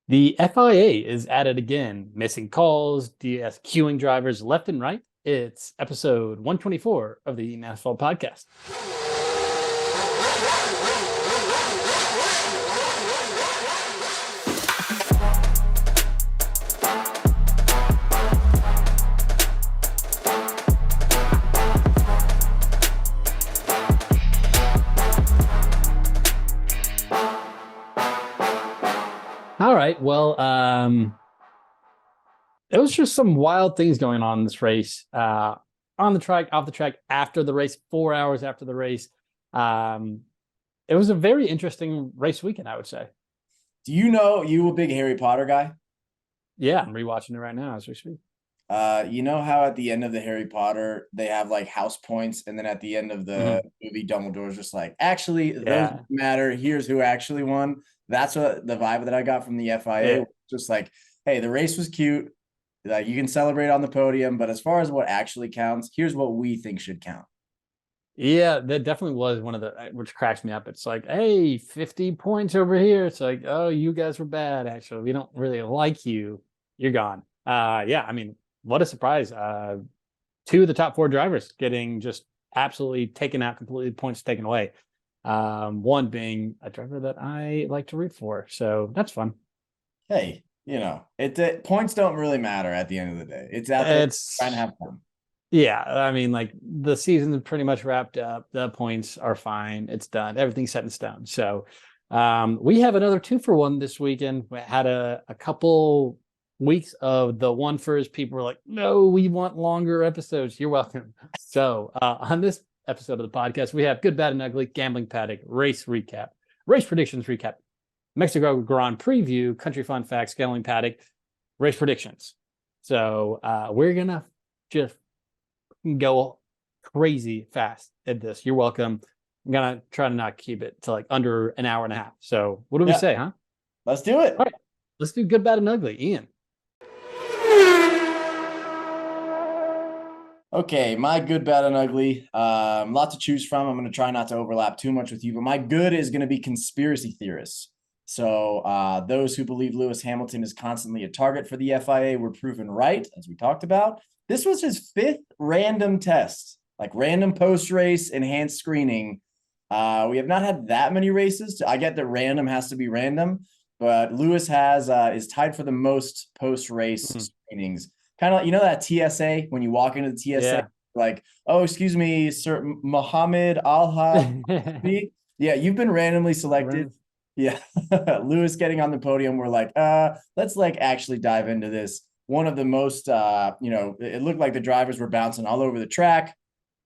The FIA is at it again, missing calls, DSQing drivers left and right. It's episode 124 of the NASFAL podcast. All right. Well, it was just some wild things going on in this race. On the track, off the track, after the race, 4 hours after the race. It was a very interesting race weekend, I would say. Do you know you a big Harry Potter guy? Yeah, I'm rewatching it right now as we speak. You know how at the end of the Harry Potter they have like house points, and then at the end of the movie, Dumbledore's just like, actually, those matter. Here's who actually won. That's what the vibe that I got from the FIA. Yeah. Just like, hey, the race was cute. Like you can celebrate on the podium, but as far as what actually counts, here's what we think should count. Yeah, that definitely was one of the which cracks me up. It's like, hey, 50 points over here. It's like, oh, you guys were bad. Actually, we don't really like you. You're gone. Yeah, I mean, what a surprise. Two of the top four drivers getting just absolutely taken out, completely points taken away. One being a driver that I like to root for. So that's fun. Hey, points don't really matter at the end of the day. It's out there trying to have fun. Yeah, I mean, like the season is pretty much wrapped up. The points are fine. It's done. Everything's set in stone. So we have another 2-for-1 this weekend. We had a couple weeks of the one first. People were like, no, we want longer episodes. You're welcome. So on this episode of the podcast, we have Good, Bad, and Ugly, Gambling Paddock, Race Recap, Race Predictions Recap, Mexico Grand Preview, Country Fun Facts, Gambling Paddock, Race Predictions. So we're going to just go crazy fast at this. You're welcome. I'm gonna try to not keep it to like under an hour and a half. So what do we say, huh? Let's do it. All right, let's do Good, Bad, and Ugly. Ian. Okay, my good, bad, and ugly. Lot to choose from. I'm going to try not to overlap too much with you, but my good is going to be conspiracy theorists. So those who believe Lewis Hamilton is constantly a target for the FIA were proven right, as we talked about. This was his 5th random test, like random post-race enhanced screening. We have not had that many races. I get that random has to be random, but Lewis is tied for the most post-race screenings. Kind of like, that TSA, when you walk into the TSA, like, oh, excuse me, Sir Mohammed Al-Hadi. Yeah, you've been randomly selected. Yeah. Lewis getting on the podium. We're like, let's like actually dive into this. One of the most, it looked like the drivers were bouncing all over the track.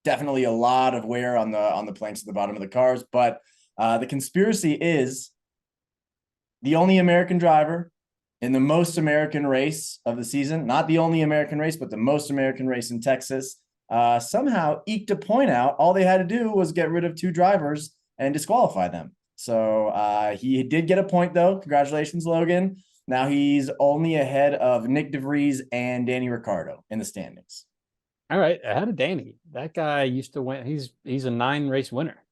Definitely a lot of wear on the planks at the bottom of the cars. But the conspiracy is the only American driver in the most American race of the season, not the only American race, but the most American race in Texas, somehow eked a point out. All they had to do was get rid of 2 drivers and disqualify them. So he did get a point, though. Congratulations, Logan. Now he's only ahead of Nick DeVries and Danny Ricciardo in the standings. All right, ahead of Danny. That guy used to win. He's a 9-race winner.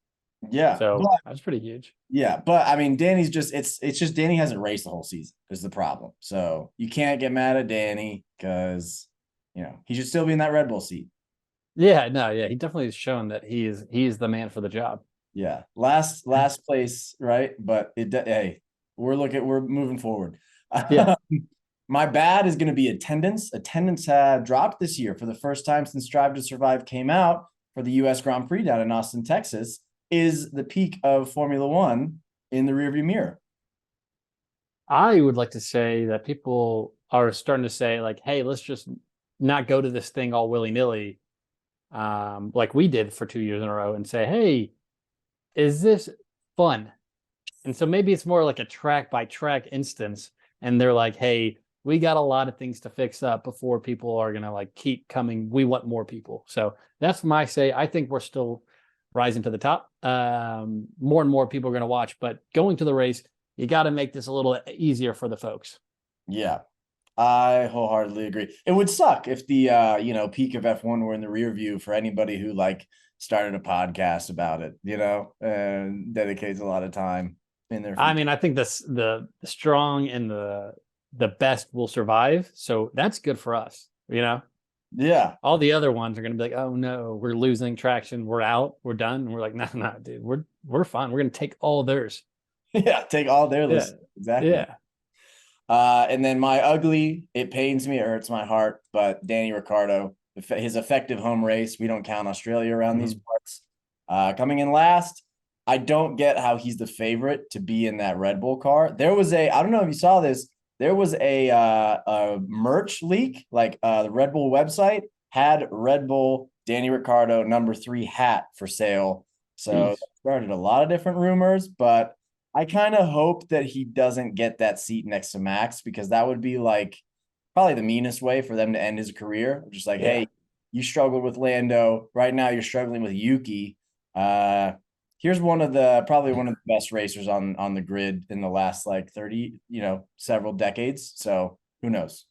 Yeah. So that's pretty huge. Yeah, but I mean, Danny's just it's just Danny hasn't raced the whole season is the problem. So you can't get mad at Danny because he should still be in that Red Bull seat. Yeah, no, yeah, he definitely has shown that he is the man for the job. Yeah, last place, right? But hey, we're moving forward. Yeah. My bad is going to be attendance. Attendance had dropped this year for the first time since Drive to Survive came out for the U.S. Grand Prix down in Austin, Texas. Is the peak of Formula One in the rearview mirror? I would like to say that people are starting to say like, hey, let's just not go to this thing all willy-nilly, like we did for 2 years in a row, and say, hey, is this fun? And so maybe it's more like a track by track instance. And they're like, hey, we got a lot of things to fix up before people are going to like keep coming. We want more people. So that's my say. I think we're still rising to the top. More and more people are going to watch, but going to the race, you got to make this a little easier for the folks. Yeah, I wholeheartedly agree. It would suck if the peak of F1 were in the rear view for anybody who like started a podcast about it, and dedicates a lot of time in their I future. mean, I think the strong and the best will survive. So that's good for us. Yeah. All the other ones are going to be like, oh no, we're losing traction. We're out. We're done. And we're like, no, no, dude, we're fine. We're going to take all theirs. Yeah. Take all their Yeah. lists. Exactly. Yeah. And then my ugly, it pains me, it hurts my heart, but Danny Ricciardo, his effective home race, we don't count Australia around these parts. Coming in last, I don't get how he's the favorite to be in that Red Bull car. There was I don't know if you saw this, there was a merch leak, like the Red Bull website had Red Bull Danny Ricciardo #3 hat for sale. So that started a lot of different rumors, but I kind of hope that he doesn't get that seat next to Max, because that would be like probably the meanest way for them to end his career. Just like, Yeah. hey, you struggled with Lando. Right now you're struggling with Yuki. Here's probably one of the best racers on the grid in the last like 30, several decades. So who knows?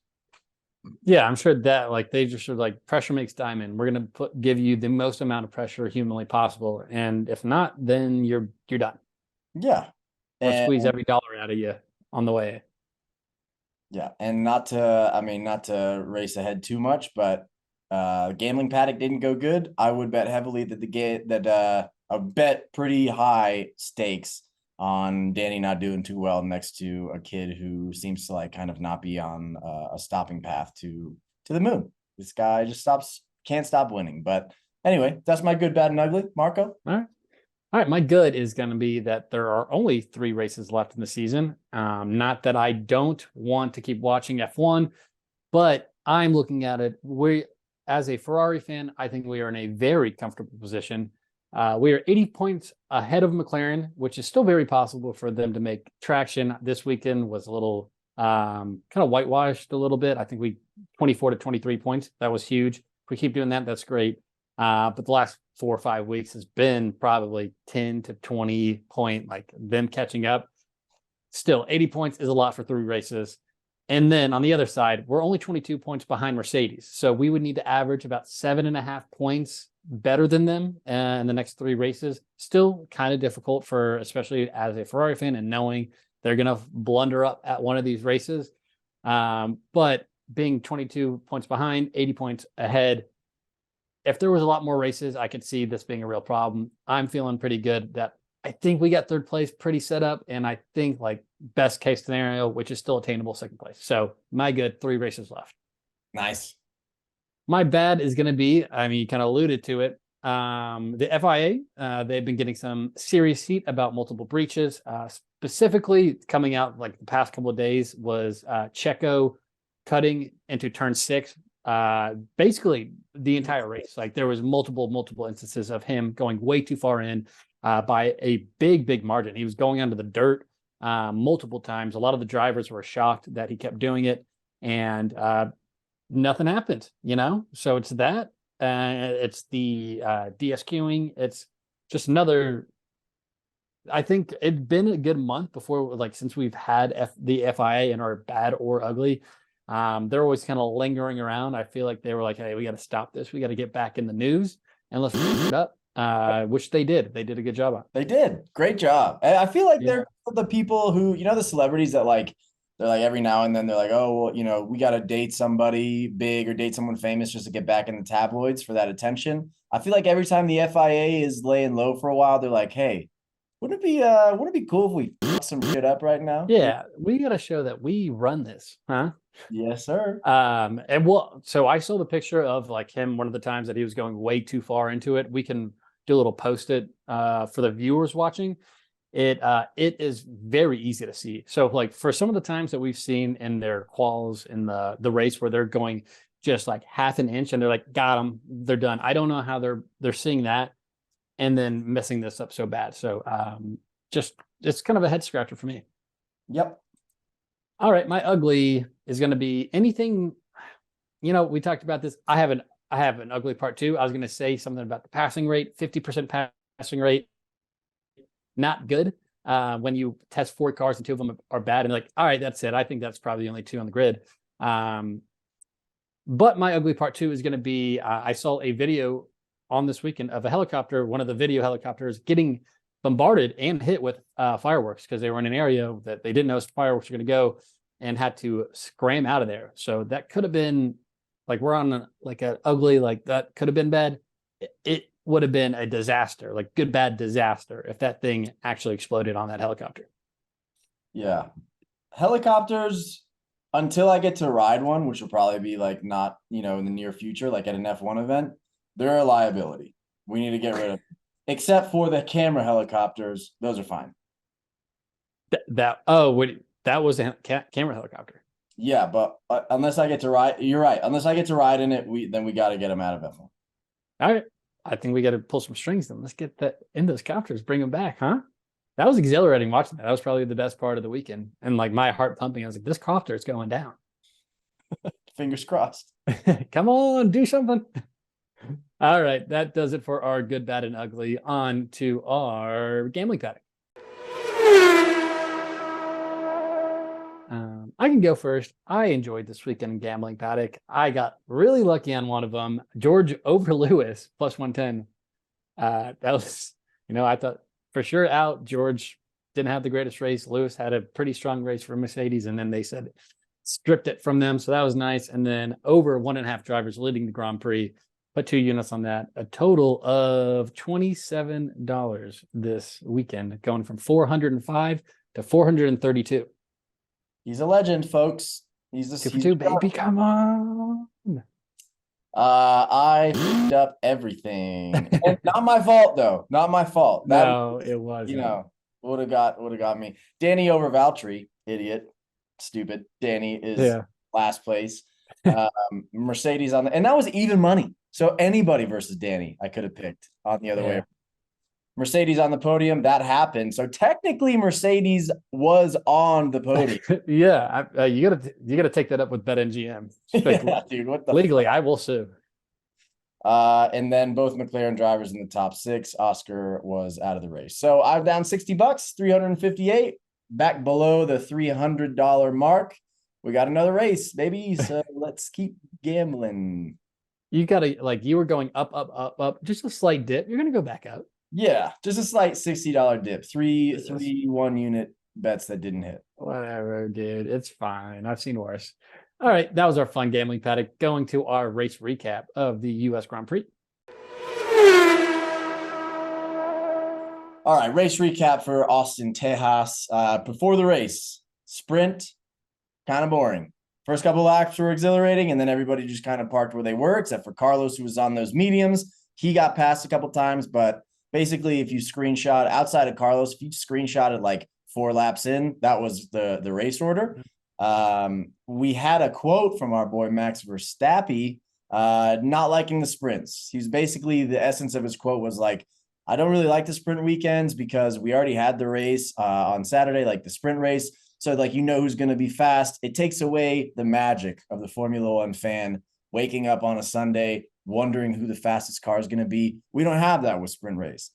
Yeah, I'm sure that like they just are like pressure makes diamond. We're gonna give you the most amount of pressure humanly possible, and if not, then you're done. Yeah. We'll And squeeze every dollar out of you on the way. yeah, and not to race ahead too much, but gambling paddock didn't go good. I would bet heavily that I bet pretty high stakes on Danny not doing too well next to a kid who seems to like kind of not be on a stopping path to the moon. This guy just can't stop winning. But anyway, that's my good, bad, and ugly. Marco? All right. All right, my good is going to be that there are only 3 races left in the season. Not that I don't want to keep watching F1, but I'm looking at it. As a Ferrari fan, I think we are in a very comfortable position. We are 80 points ahead of McLaren, which is still very possible for them to make traction. This weekend was a little kind of whitewashed a little bit. I think we 24 to 23 points. That was huge. If we keep doing that, that's great. But the last 4 or 5 weeks has been probably 10 to 20 point, like them catching up. Still, 80 points is a lot for 3 races. And then on the other side, we're only 22 points behind Mercedes. So we would need to average about 7.5 points better than them in the next 3 races. Still kind of difficult for, especially as a Ferrari fan and knowing they're going to blunder up at one of these races. But being 22 points behind, 80 points ahead, if there was a lot more races, I could see this being a real problem. I'm feeling pretty good that I think we got 3rd place pretty set up. And I think like best case scenario, which is still attainable, 2nd place. So my good, 3 races left. Nice. My bad is going to be, I mean, you kind of alluded to it. The FIA, they've been getting some serious heat about multiple breaches. Specifically coming out like the past couple of days was Checo cutting into turn 6. Basically the entire race. Like there was multiple instances of him going way too far in by a big margin. He was going onto the dirt multiple times. A lot of the drivers were shocked that he kept doing it, and nothing happened, So it's that. It's the DSQing. It's just another. I think it'd been a good month before, like since we've had the FIA and our bad or ugly. They're always kind of lingering around. I feel like they were like, hey, we got to stop this. We got to get back in the news and let's fix it up. Which they did. They did a good job on. They did. Great job. I feel like Yeah. they're the people who, the celebrities that like, they're like every now and then they're like, oh, well, we got to date somebody big or date someone famous just to get back in the tabloids for that attention. I feel like every time the FIA is laying low for a while, they're like, hey, wouldn't it be cool if we fuck some shit up right now? Yeah, we got to show that we run this, huh? Yes, sir. So I saw the picture of like him one of the times that he was going way too far into it. We can do a little post-it for the viewers watching. It is very easy to see. So like for some of the times that we've seen in their quals in the race where they're going just like half an inch and they're like, got them, they're done. I don't know how they're seeing that and then messing this up so bad. So just it's kind of a head scratcher for me. Yep. All right, my ugly is going to be anything. We talked about this. I have an ugly part too. I was going to say something about the passing rate, 50% passing rate, not good. When you test 4 cars and 2 of them are bad, and like, all right, that's it. I think that's probably the only 2 on the grid. But my ugly part too is going to be I saw a video on this weekend of a helicopter, one of the video helicopters, getting bombarded and hit with fireworks because they were in an area that they didn't know fireworks were going to go and had to scram out of there. So that could have been like we're on like an ugly, like that could have been bad. It would have been a disaster, like good, bad disaster if that thing actually exploded on that helicopter. Yeah. Helicopters, until I get to ride one, which will probably be like not, in the near future, like at an F1 event, they're a liability. We need to get rid of them. Except for the camera helicopters, those are fine. That was a camera helicopter. Yeah, but unless I get to ride, you're right. Unless I get to ride in it, then we got to get them out of F1. All right. I think we got to pull some strings then. Let's get that in those copters, bring them back, huh? That was exhilarating watching that. That was probably the best part of the weekend. And like my heart pumping, I was like, this copter is going down. Fingers crossed. Come on, do something. All right. That does it for our good, bad, and ugly. On to our gambling paddock. I can go first. I enjoyed this weekend gambling paddock. I got really lucky on one of them. George over Lewis plus 110. That was, I thought for sure out. George didn't have the greatest race. Lewis had a pretty strong race for Mercedes, and then they said stripped it from them. So that was nice. And then over 1.5 drivers leading the Grand Prix. Put 2 units on that. A total of $27 this weekend, going from 405 to 432. He's a legend, folks. He's the 2 for 2, baby. Come on. I fucked up everything. And not my fault, though. Not my fault. No, it wasn't. Would have got me. Danny over Valtteri, idiot, stupid. Danny is last place. Mercedes on and that was even money. So anybody versus Danny, I could have picked on the other way. Mercedes on the podium, that happened. So technically, Mercedes was on the podium. You gotta take that up with BetMGM. Yeah, dude, what the legally, I will sue. And then both McLaren drivers in the top 6. Oscar was out of the race. So I'm down $60, 358, back below the $300 mark. We got another race, baby. So let's keep gambling. You gotta you were going up, just a slight dip. You're gonna go back up. Yeah, just a slight $60 dip. Three 1-unit bets that didn't hit. Whatever, dude. It's fine. I've seen worse. All right, that was our fun gambling paddock. Going to our race recap of the U.S. Grand Prix. All right, race recap for Austin, Tejas. Before the race, sprint, kind of boring. First couple laps were exhilarating, and then everybody just kind of parked where they were, except for Carlos, who was on those mediums. He got passed a couple times, but basically, if you screenshot outside of Carlos, if you screenshotted like 4 laps in, that was the race order. We had a quote from our boy Max Verstappen, not liking the sprints. He was basically, the essence of his quote was like, I don't really like the sprint weekends because we already had the race on Saturday, like the sprint race. So like, who's going to be fast. It takes away the magic of the Formula One fan waking up on a Sunday, wondering who the fastest car is going to be. We don't have that with sprint race.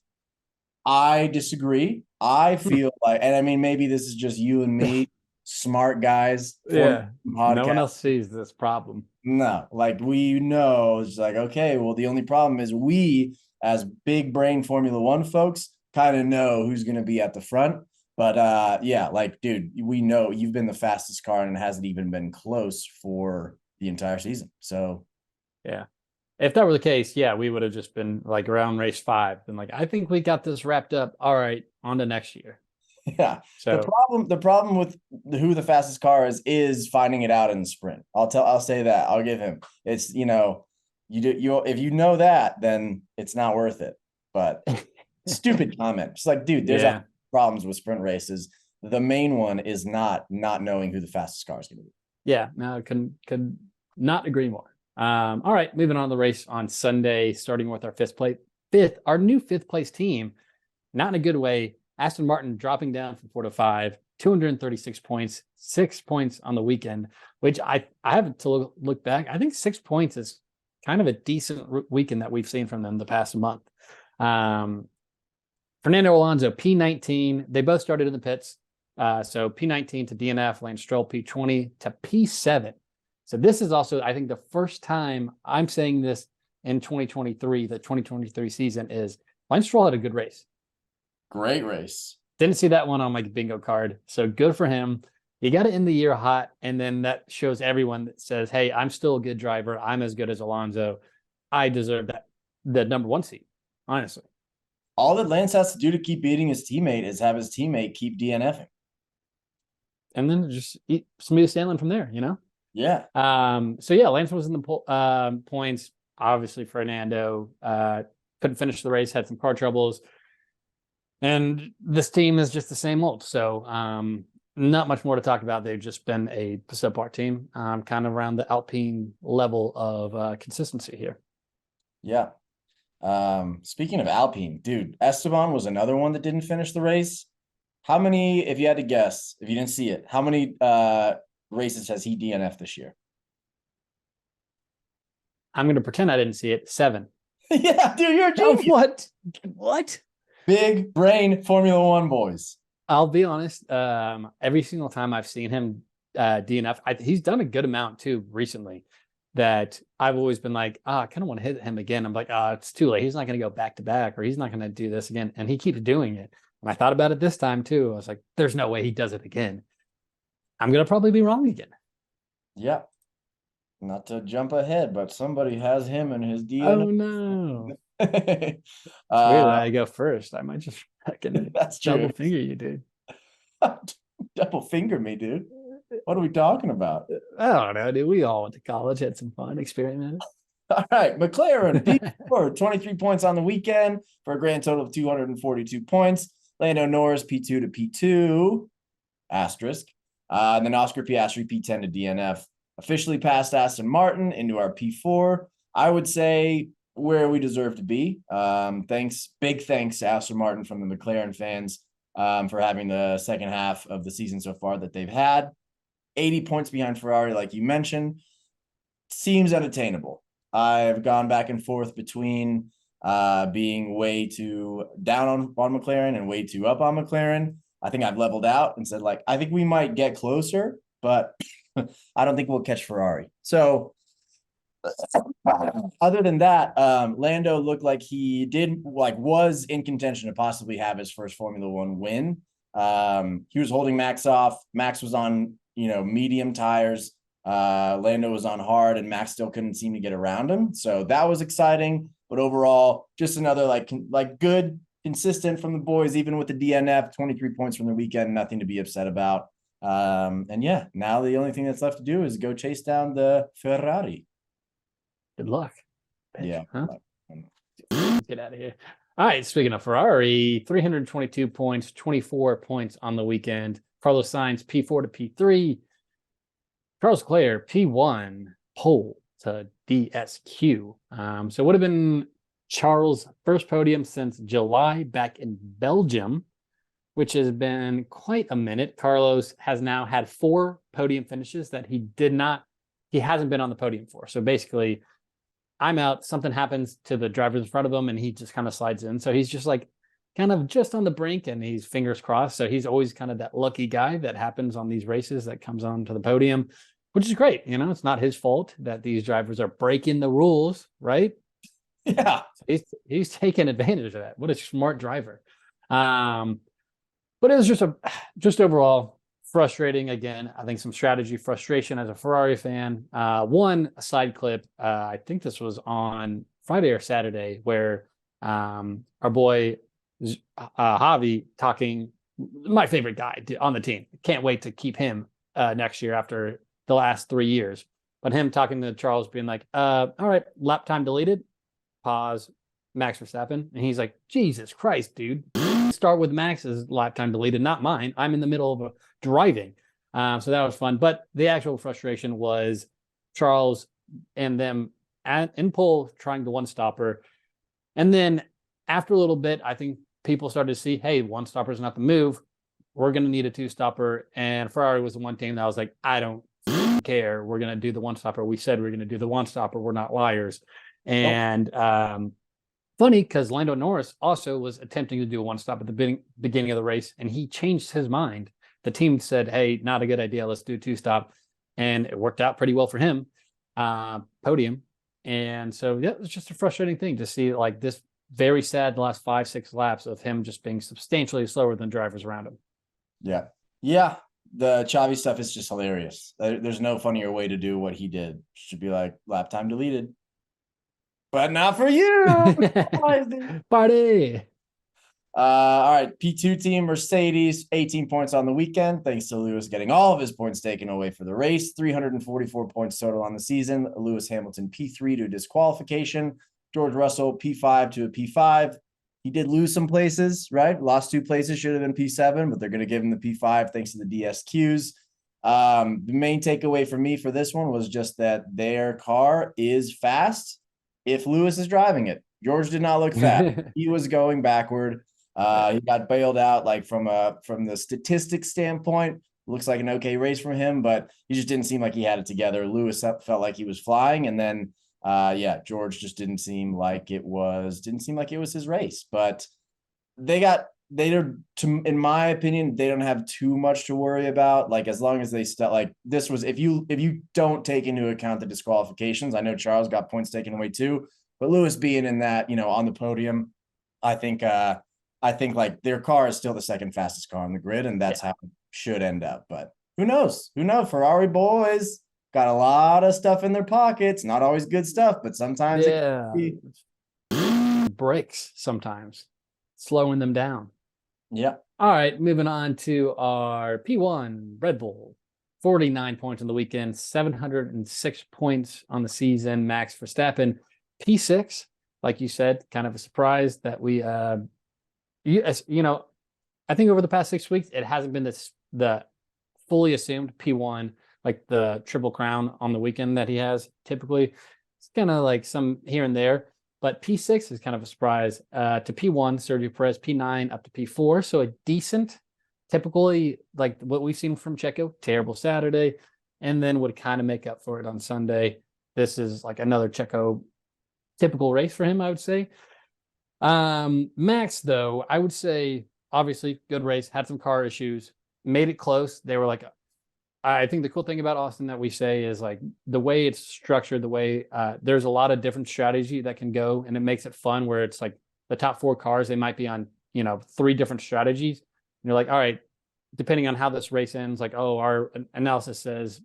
I disagree. I feel like, and I mean, maybe this is just you and me, smart guys. No one else sees this problem. No, like we know it's like, okay, well, the only problem is we, as big brain Formula One folks, kind of know who's going to be at the front. But dude, we know you've been the fastest car and it hasn't even been close for the entire season. So, yeah. If that were the case, we would have just been like around race 5 and like, I think we got this wrapped up. All right, on to next year. Yeah. So the problem with who the fastest car is finding it out in the sprint. I'll say that. I'll give him. It's, if you know that, then it's not worth it. But stupid comment. It's like, dude, there's problems with sprint races. The main one is not knowing who the fastest car is going to be. Yeah, no, could not agree more. All right, moving on to the race on Sunday, starting with our our new fifth place team. Not in a good way. Aston Martin dropping down from 4 to 5, 236 points, 6 points on the weekend, which I have to look back. I think 6 points is kind of a decent weekend that we've seen from them the past month. Fernando Alonso, P19. They both started in the pits. So P19 to DNF, Lance Stroll, P20 to P7. So this is also, I think, the first time I'm saying this in 2023, the 2023 season is Lance Stroll had a good race. Great race. Didn't see that one on my bingo card. So good for him. You got to end the year hot. And then that shows everyone that says, hey, I'm still a good driver. I'm as good as Alonso. I deserve that, the number one seat, honestly. All that Lance has to do to keep beating his teammate is have his teammate keep DNFing. And then just smooth sailing from there, you know? Yeah. So yeah, Lance was in the points. Obviously, Fernando couldn't finish the race, had some car troubles. And this team is just the same old. So not much more to talk about. They've just been a subpar team, kind of around the Alpine level of consistency here. Yeah. Speaking of Alpine, dude, Esteban was another one that didn't finish the race. How many, if you had to guess, if you didn't see it, how many races has he DNF'd this year? I'm going to pretend I didn't see it. 7. Yeah, dude, you're a genius. What? Big brain Formula One boys. I'll be honest. Every single time I've seen him DNF, he's done a good amount too recently. That I've always been like, I kind of want to hit him again. I'm like, it's too late. He's not going to go back to back, or he's not going to do this again. And he keeps doing it. And I thought about it this time too. I was like, there's no way he does it again. I'm going to probably be wrong again. Yeah. Not to jump ahead, but somebody has him in his DNF. Oh no. It's weird that I go first. I might just fucking that's true. double finger you, dude. Double finger me, dude. What are we talking about? I don't know, dude. We all went to college, had some fun, experimented. All right, McLaren, P4, 23 points on the weekend for a grand total of 242 points. Lando Norris, P2 to P2, asterisk. And then Oscar Piastri, P10 to DNF. Officially passed Aston Martin into our P4. I would say where we deserve to be. Big thanks to Aston Martin from the McLaren fans for having the second half of the season so far that they've had. 80 points behind Ferrari, like you mentioned, seems unattainable. I've gone back and forth between being way too down on McLaren and way too up on McLaren. I think I've leveled out and said, I think we might get closer, but I don't think we'll catch Ferrari. So other than that, Lando looked like he was in contention to possibly have his first Formula One win. He was holding Max off. Max was on, medium tires. Lando was on hard, and Max still couldn't seem to get around him. So that was exciting. But overall, just another good, consistent from the boys, even with the DNF, 23 points from the weekend, nothing to be upset about. And yeah, now the only thing that's left to do is go chase down the Ferrari. Good luck. Bitch. Yeah. Huh? Get out of here. All right. Speaking of Ferrari, 322 points, 24 points on the weekend. Carlos Sainz, P4 to P3. Charles Leclerc, P1, pole to DSQ. So it would have been Charles' first podium since July back in Belgium, which has been quite a minute. Carlos has now had 4 podium finishes that he hasn't been on the podium for. So basically, I'm out, something happens to the drivers in front of him, and he just kind of slides in. So he's just kind of just on the brink, and he's fingers crossed. So he's always kind of that lucky guy that happens on these races that comes onto the podium, which is great. It's not his fault that these drivers are breaking the rules, right? Yeah. He's taking advantage of that. What a smart driver. But it was just overall frustrating. Again, I think some strategy frustration as a Ferrari fan. A side clip, I think this was on Friday or Saturday, where our boy Javi talking, my favorite guy on the team. Can't wait to keep him next year after the last 3 years. But him talking to Charles being like, all right, lap time deleted, pause, Max Verstappen. And he's like, Jesus Christ, dude. Start with Max's lap time deleted, not mine. I'm in the middle of driving. So that was fun. But the actual frustration was Charles and them in pole trying the one stopper. And then after a little bit, I think people started to see, hey, one stopper is not the move. We're going to need a 2-stopper. And Ferrari was the one team that was like, I don't care. We're going to do the one stopper. We said we're going to do the one stopper. We're not liars. And funny, because Lando Norris also was attempting to do a one stop at the beginning of the race, and he changed his mind. The team said, hey, not a good idea. Let's do a 2-stop. And it worked out pretty well for him. Podium. And so, yeah, it was just a frustrating thing to see this very sad the last 5-6 laps of him just being substantially slower than drivers around him. Yeah. Yeah. The Xavi stuff is just hilarious. There's no funnier way to do what he did. Should be like lap time deleted. But not for you. Party. All right. P2 team Mercedes, 18 points on the weekend, thanks to Lewis getting all of his points taken away for the race. 344 points total on the season. Lewis Hamilton P3 to disqualification. George Russell P5 to a P5. He did lose some places, right? Lost 2 places, should have been P7, but they're going to give him the P5 thanks to the DSQs. The main takeaway for me for this one was just that their car is fast if Lewis is driving it. George did not look fast. He was going backward. He got bailed out like from the statistics standpoint. Looks like an okay race from him, but he just didn't seem like he had it together. Lewis felt like he was flying, and then George just didn't seem like it was his race. But in my opinion, they don't have too much to worry about. Like, as long as they like this was, if you don't take into account the disqualifications, I know Charles got points taken away too, but Lewis being in that, on the podium, I think like their car is still the second fastest car on the grid, and that's how it should end up. But who knows? Ferrari boys got a lot of stuff in their pockets. Not always good stuff, but sometimes it can be. Breaks sometimes, slowing them down. Yeah. All right, moving on to our P1 Red Bull. 49 points on the weekend, 706 points on the season. Max Verstappen, P6. Like you said, kind of a surprise that we I think over the past 6 weeks, it hasn't been the fully assumed P1, like the Triple Crown on the weekend that he has typically. It's kind of like some here and there, but P6 is kind of a surprise to P1, Sergio Perez, P9 up to P4. So a decent, typically like what we've seen from Checo, terrible Saturday, and then would kind of make up for it on Sunday. This is like another Checo typical race for him, I would say. Max, though, I would say, obviously, good race, had some car issues, made it close. They were like, I think the cool thing about Austin that we say is like the way it's structured, the way there's a lot of different strategy that can go, and it makes it fun where it's like the top 4 cars, they might be on, 3 different strategies. And you're like, all right, depending on how this race ends, like, oh, our analysis says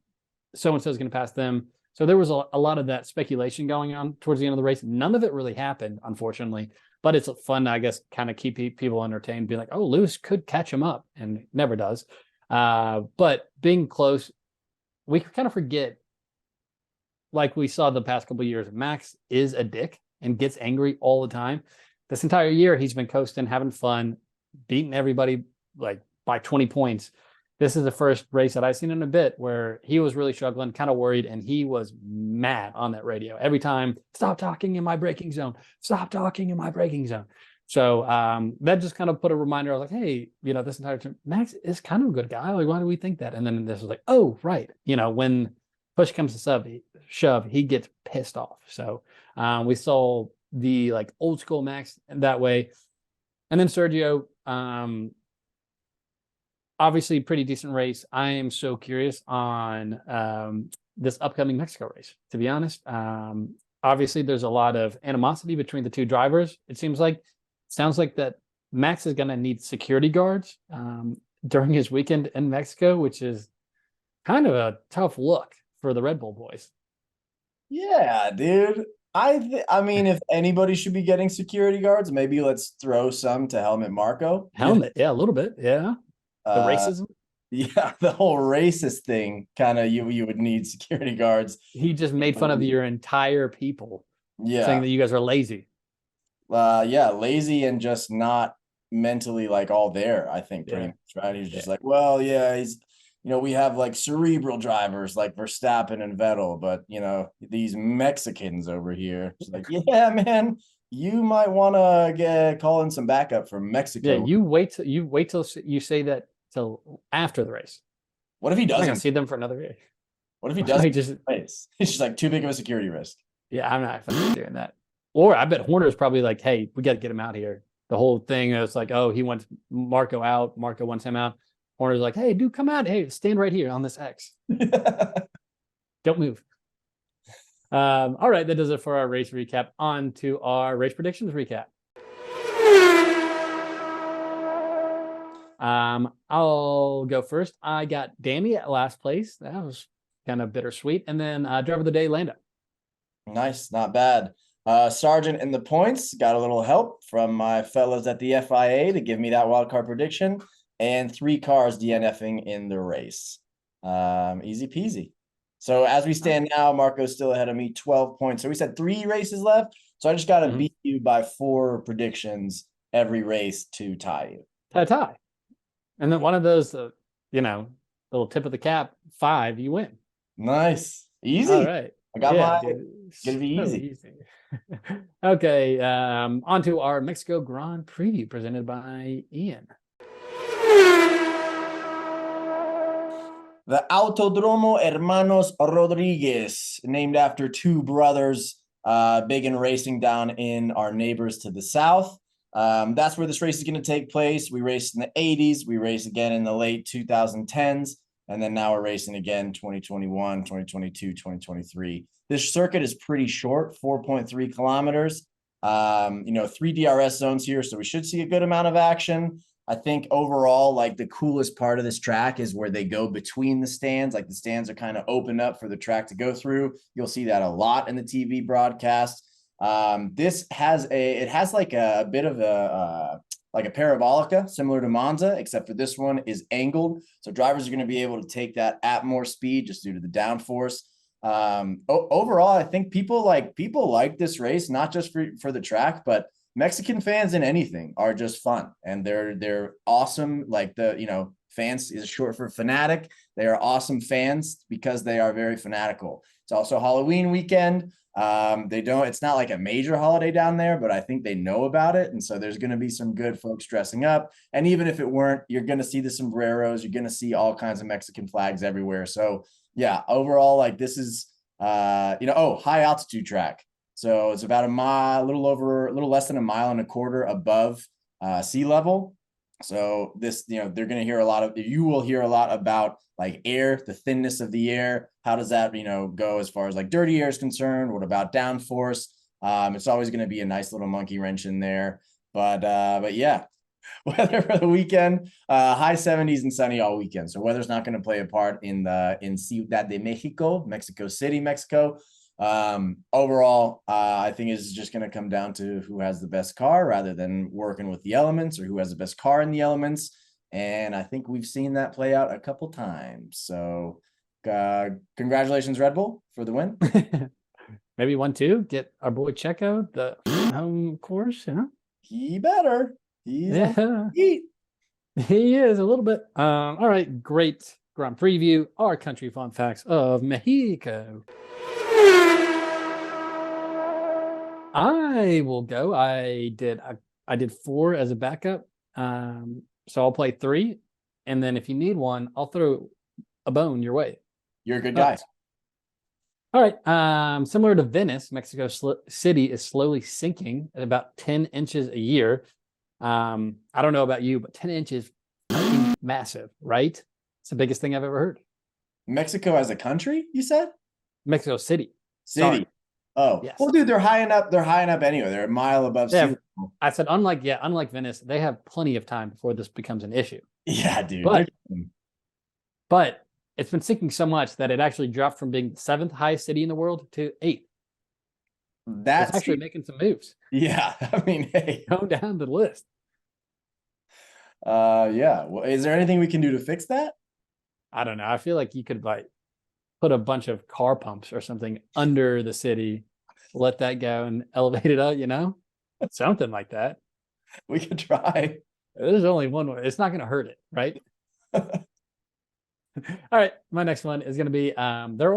so-and-so is going to pass them. So there was a lot of that speculation going on towards the end of the race. None of it really happened, unfortunately, but it's fun, I guess, kind of keep people entertained, be like, oh, Lewis could catch him up, and never does. But being close, we kind of forget, like we saw the past couple of years, Max is a dick and gets angry all the time. This entire year, he's been coasting, having fun, beating everybody like by 20 points. This is the first race that I've seen in a bit where he was really struggling, kind of worried, and he was mad on that radio every time. Stop talking in my braking zone. Stop talking in my braking zone. So that just kind of put a reminder. I was like, hey, this entire time, Max is kind of a good guy. Like, why do we think that? And then this was like, oh, right. When push comes to shove, he gets pissed off. So we saw the like old school Max that way. And then Sergio, obviously pretty decent race. I am so curious on this upcoming Mexico race, to be honest. Obviously, there's a lot of animosity between the 2 drivers. Sounds like that Max is going to need security guards during his weekend in Mexico, which is kind of a tough look for the Red Bull boys. Yeah, dude. I mean, if anybody should be getting security guards, maybe let's throw some to Helmut Marko. Yeah, a little bit. Yeah. The racism. Yeah, the whole racist thing, kind of you would need security guards. He just made fun of your entire people. Yeah. Saying that you guys are lazy. Lazy and just not mentally like all there, I think, pretty much, right? He's just like, well, yeah, he's we have like cerebral drivers like Verstappen and Vettel, but these Mexicans over here, it's like, yeah, man, you might want to call in some backup from Mexico. Yeah, you wait till you say that till after the race. What if he doesn't? I'm gonna see them for another race. What if he doesn't? It's just like too big of a security risk. Yeah, I'm not doing that. Or I bet Horner's probably like, hey, we got to get him out here. The whole thing is like, oh, he wants Marco out. Marco wants him out. Horner's like, hey, dude, come out. Hey, stand right here on this X. Don't move. All right, that does it for our race recap. On to our race predictions recap. I'll go first. I got Danny at last place. That was kind of bittersweet. And then driver of the day, Lando. Nice, not bad. Sergeant in the points, got a little help from my fellows at the FIA to give me that wild card prediction, and 3 cars DNFing in the race. Easy peasy. So as we stand now, Marco's still ahead of me, 12 points. So we said 3 races left. So I just got to beat you by 4 predictions every race to tie you. Tie. And then one of those, little tip of the cap, 5, you win. Nice. Easy. All right. I got yeah, it's gonna be easy. Okay. On to our Mexico Grand Preview presented by Ian. The Autodromo Hermanos Rodriguez, named after 2 brothers, big in racing down in our neighbors to the south. That's where this race is going to take place. We raced in the 80s. We raced again in the late 2010s. And then now we're racing again 2021, 2022, 2023. This circuit is pretty short, 4.3 kilometers. 3 DRS zones here, so we should see a good amount of action. I think overall, like the coolest part of this track is where they go between the stands. Like the stands are kind of open up for the track to go through. You'll see that a lot in the TV broadcast. This has like a bit of a like a parabolica similar to Monza, except for this one is angled. So drivers are going to be able to take that at more speed just due to the downforce. Overall, I think people like this race, not just for the track, but Mexican fans in anything are just fun, and they're awesome. Like fans is short for fanatic. They are awesome fans because they are very fanatical. It's also Halloween weekend. It's not like a major holiday down there, but I think they know about it. And so there's going to be some good folks dressing up. And even if it weren't, you're going to see the sombreros, you're going to see all kinds of Mexican flags everywhere. So yeah, overall, like this is, high altitude track. So it's about a little less than 1.25 miles above sea level. So this, they're going to hear you will hear a lot about like air, the thinness of the air. How does that, go as far as like dirty air is concerned? What about downforce? It's always going to be a nice little monkey wrench in there. But yeah, weather for the weekend, high 70s and sunny all weekend. So weather's not going to play a part in Ciudad de Mexico, Mexico City, Mexico. Overall, I think it's just going to come down to who has the best car rather than working with the elements or who has the best car in the elements. And I think we've seen that play out a couple times. So congratulations, Red Bull, for the win. Maybe 1-2, get our boy Checo the home course, He better. He is a little bit. All right, great Grand Preview, our country fun facts of Mexico. I will go. I did 4 as a backup. So I'll play 3. And then if you need one, I'll throw a bone your way. You're a good guy. All right. Similar to Venice, Mexico City is slowly sinking at about 10 inches a year. I don't know about you, but 10 inches is massive, right? It's the biggest thing I've ever heard. Mexico as a country, you said? Mexico City. Sorry. Oh, yes. Well, dude, they're high enough. They're high enough anyway. They're a mile above sea level. I said, unlike Venice, they have plenty of time before this becomes an issue. Yeah, dude. But it's been sinking so much that it actually dropped from being the 7th highest city in the world to 8th. That's actually making some moves. Yeah, I mean, hey, go down the list. Yeah. Well, is there anything we can do to fix that? I don't know. I feel like you could put a bunch of car pumps or something under the city, let that go and elevate it up, something like that. We could try. There's only one way. It's not going to hurt it, right? All right. My next one is going to be, there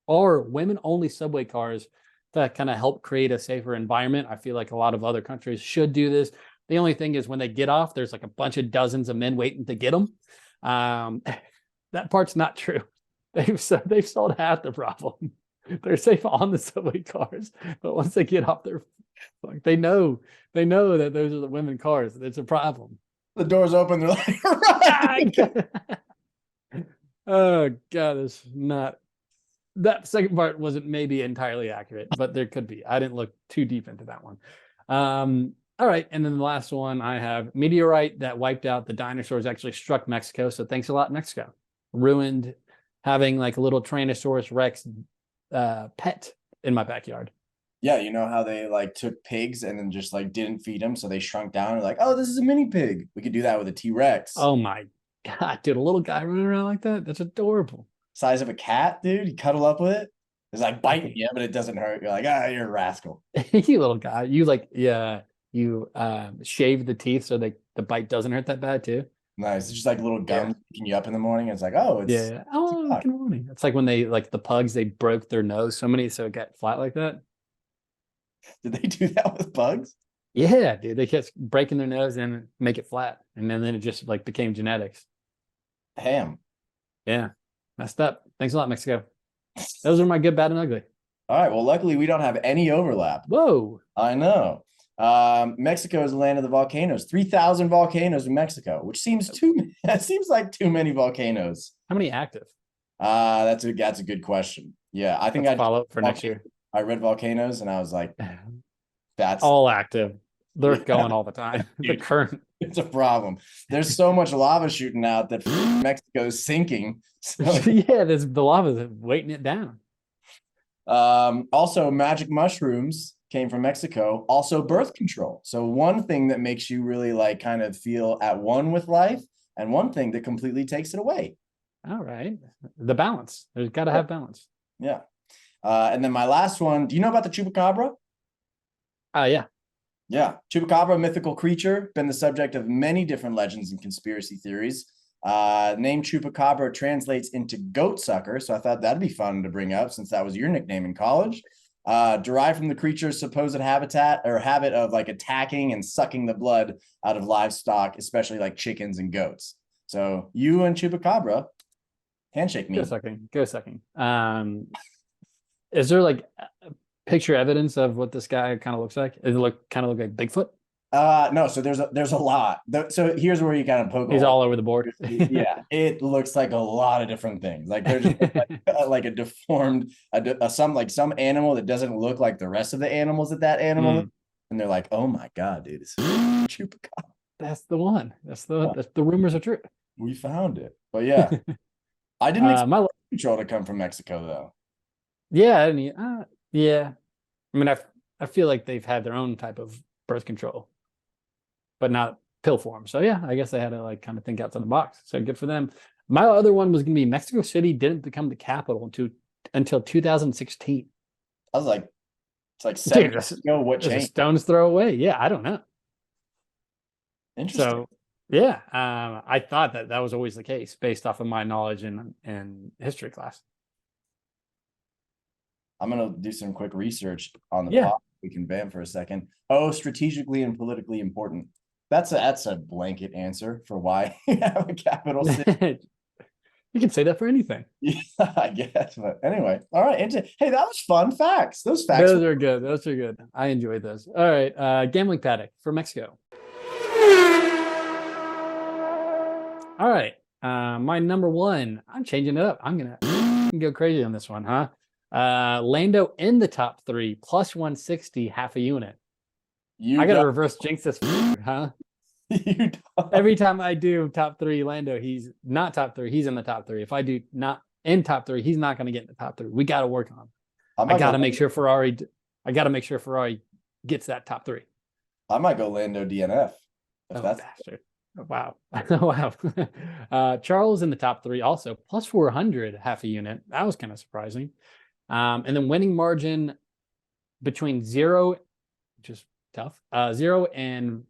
are women-only subway cars that kind of help create a safer environment. I feel like a lot of other countries should do this. The only thing is when they get off, there's like a bunch of dozens of men waiting to get them. That part's not true. They've solved half the problem. They're safe on the subway cars, but once they get off, they know that those are the women cars. It's a problem. The doors open. They're like, right. Oh God, it's not. That second part wasn't maybe entirely accurate, but there could be. I didn't look too deep into that one. All right. And then the last one I have meteorite that wiped out the dinosaurs actually struck Mexico. So thanks a lot, Mexico. Ruined having like a little Tyrannosaurus Rex pet in my backyard. Yeah, you know how they like took pigs and then just like didn't feed them, so they shrunk down and like, oh, this is a mini pig. We could do that with a T-Rex. Oh my God, dude, a little guy running around like that. That's adorable. Size of a cat, dude. You cuddle up with it. It's like biting Okay. you, but it doesn't hurt. You're like, ah, you're a rascal. You little guy. You like, yeah, you shave the teeth so that the bite doesn't hurt that bad too. Nice. It's just like little Yeah. gums picking you up in the morning. It's like, oh, it's Yeah. Oh, a good morning. It's like when they like the pugs, they broke their nose so many so it got flat like that. Did they do that with bugs? Yeah, dude. They kept breaking their nose and make it flat. And then it just like became genetics. Ham. Yeah. Messed up. Thanks a lot, Mexico. Those are my good, bad, and ugly. All right. Well, luckily we don't have any overlap. Whoa. I know. Mexico is the land of the volcanoes. 3,000 volcanoes in Mexico, which seems that seems like too many volcanoes. How many active? That's a good question. Yeah, I think Let's I follow up for next year. I read volcanoes and I was like, that's All active. They're Yeah. going all the time. The Dude. current. It's a problem. There's so much lava shooting out that Mexico's sinking. So, Yeah, there's the lava weighting it down. also, magic mushrooms came from Mexico. Also, birth control. So one thing that makes you really like kind of feel at one with life, and one thing that completely takes it away. All right. The balance. There's got to have balance. Yeah. And then my last one. Do you know about the chupacabra? Yeah. Yeah, chupacabra, mythical creature, been the subject of many different legends and conspiracy theories. Name chupacabra translates into goat sucker, so I thought that'd be fun to bring up since that was your nickname in college. Derived from the creature's supposed habitat or habit of like attacking and sucking the blood out of livestock, especially like chickens and goats. So you and chupacabra, handshake me. Go sucking. Is there like picture evidence of what this guy kind of looks like? Does it kind of look like Bigfoot? No, so there's a lot. So here's where you kind of poke. He's all over the board. Yeah, it looks like a lot of different things. Like there's like a deformed, some animal that doesn't look like the rest of the animals that animal, and they're like, oh my god, dude, it's chupacabra. That's the one. That's the rumors are true. We found it, but yeah, I didn't expect my control to come from Mexico though. Yeah, yeah. I mean, I feel like they've had their own type of birth control, but not pill form. So yeah, I guess they had to like kind of think outside the box. So good for them. My other one was going to be Mexico City didn't become the capital until 2016. I was like, it's like 7 years ago. What changed? changed? A stone's throw away. Yeah, I don't know. Interesting. So yeah, I thought that was always the case based off of my knowledge in history class. I'm gonna do some quick research on the pod. We can vamp for a second. Oh, strategically and politically important. That's a blanket answer for why you have a capital city. You can say that for anything. Yeah, I guess. But anyway, all right. Hey, that was fun facts. Those facts. Those are good. Those are good. I enjoyed those. All right. Gambling paddock for Mexico. All right. My number one. I'm changing it up. I'm gonna go crazy on this one, huh? Lando in the top 3 plus 160 half a unit. I gotta reverse jinx this, huh? Every time I do top 3 Lando, he's not top 3. He's in the top 3. If I do not in top 3, he's not gonna get in the top 3. We gotta work on him. I gotta make sure Ferrari. I gotta make sure Ferrari gets that top 3. I might go Lando DNF. Bastard. Wow. Wow. Charles in the top 3 also plus 400 half a unit. That was kind of surprising. And then winning margin between 0, which is tough, 0 and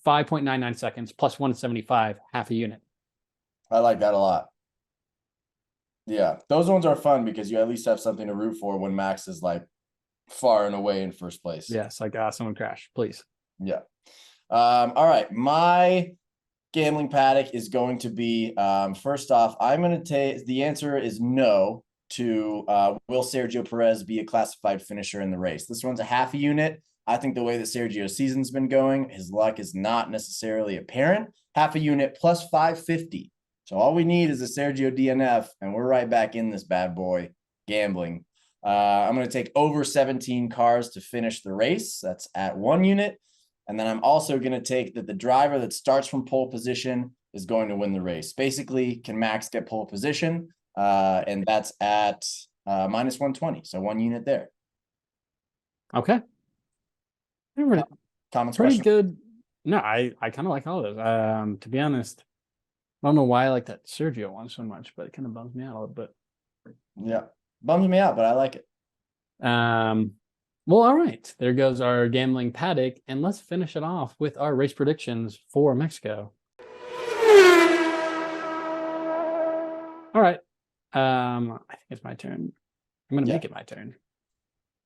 5.99 seconds plus 175 half a unit. I like that a lot. Yeah, those ones are fun because you at least have something to root for when Max is like far and away in first place. Yes, like someone crash, please. Yeah. All right. My gambling paddock is going to be first off, I'm going to take the answer is no to will Sergio Perez be a classified finisher in the race? This one's a half a unit. I think the way that Sergio's season's been going, his luck is not necessarily apparent. Half a unit plus 550. So all we need is a Sergio DNF, and we're right back in this bad boy gambling. I'm going to take over 17 cars to finish the race. That's at 1 unit. And then I'm also going to take that the driver that starts from pole position is going to win the race. Basically, can Max get pole position? And that's at minus 120. So 1 unit there. Okay. Comments, Pretty question? good. No, I kind of like all of those. To be honest, I don't know why I like that Sergio one so much, but it kind of bums me out a little bit. Yeah, bums me out, but I like it. Well, all right. There goes our gambling paddock, and let's finish it off with our race predictions for Mexico. All right. I think it's my turn. I'm gonna make it my turn.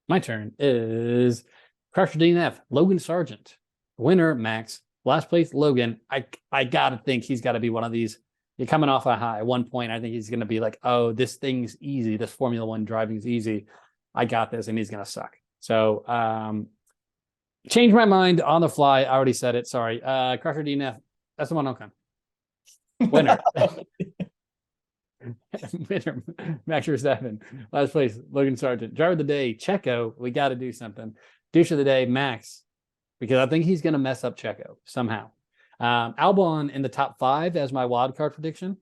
My turn is Crusher DNF, Logan Sargent. Winner, Max. Last place, Logan. I gotta think he's got to be one of these. You're coming off a high. At one point, I think he's gonna be like, "Oh, this thing's easy. This Formula One driving is easy. I got this," and he's gonna suck. So, change my mind on the fly. I already said it. Sorry. Crusher DNF. That's the one. Okay. Winner. Winner, Max Verstappen. Last place, Logan Sargent. Driver of the day, Checo. We got to do something. Douche of the day, Max, because I think he's going to mess up Checo somehow. Albon in the top 5 as my wild card prediction.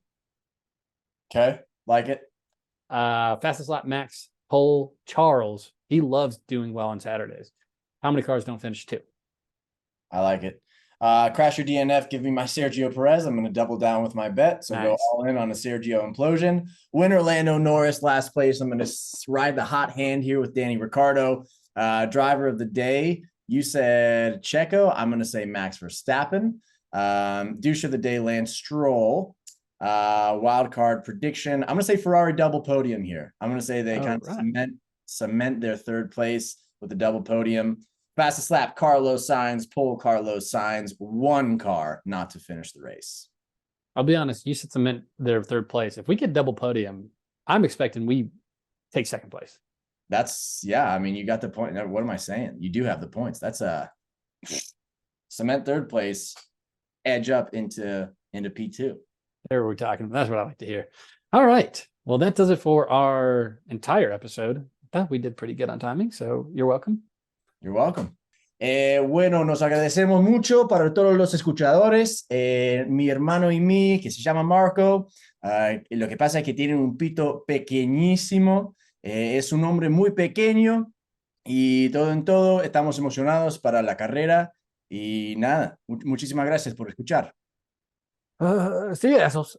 Okay, like it. Fastest lap, Max. Pole, Charles. He loves doing well on Saturdays. How many cars don't finish 2? I like it. Crasher DNF, give me my Sergio Perez. I'm going to double down with my bet. So go all in on a Sergio implosion. Winner, Lando Norris, last place. I'm going to ride the hot hand here with Danny Ricciardo. Driver of the day, you said Checo. I'm going to say Max Verstappen. Douche of the day, Lance Stroll. Wild card prediction. I'm going to say Ferrari double podium here. I'm going to say they kind of cement their 3rd place with a double podium. Fastest lap, Carlos Sainz. Pole, Carlos Sainz. 1 car not to finish the race. I'll be honest. You said cement their 3rd place. If we get double podium, I'm expecting we take 2nd place. That's, yeah. I mean, you got the point. What am I saying? You do have the points. That's a cement 3rd place, edge up into P2. There we're talking. That's what I like to hear. All right. Well, that does it for our entire episode. I thought we did pretty good on timing, so you're welcome. You're welcome. Bueno, nos agradecemos mucho para todos los escuchadores. Mi hermano y mí, que se llama Marco, lo que pasa es que tiene un pito pequeñísimo. Es un hombre muy pequeño y todo en todo estamos emocionados para la carrera. Y nada, muchísimas gracias por escuchar. See you, assholes.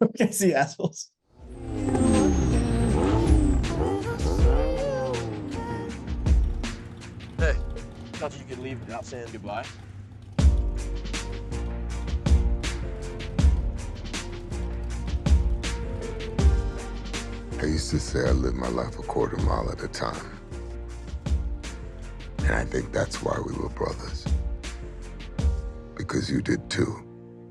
Okay, see you, assholes. Hey, thought you could leave without saying goodbye. I used to say I lived my life a quarter mile at a time. And I think that's why we were brothers. Because you did too.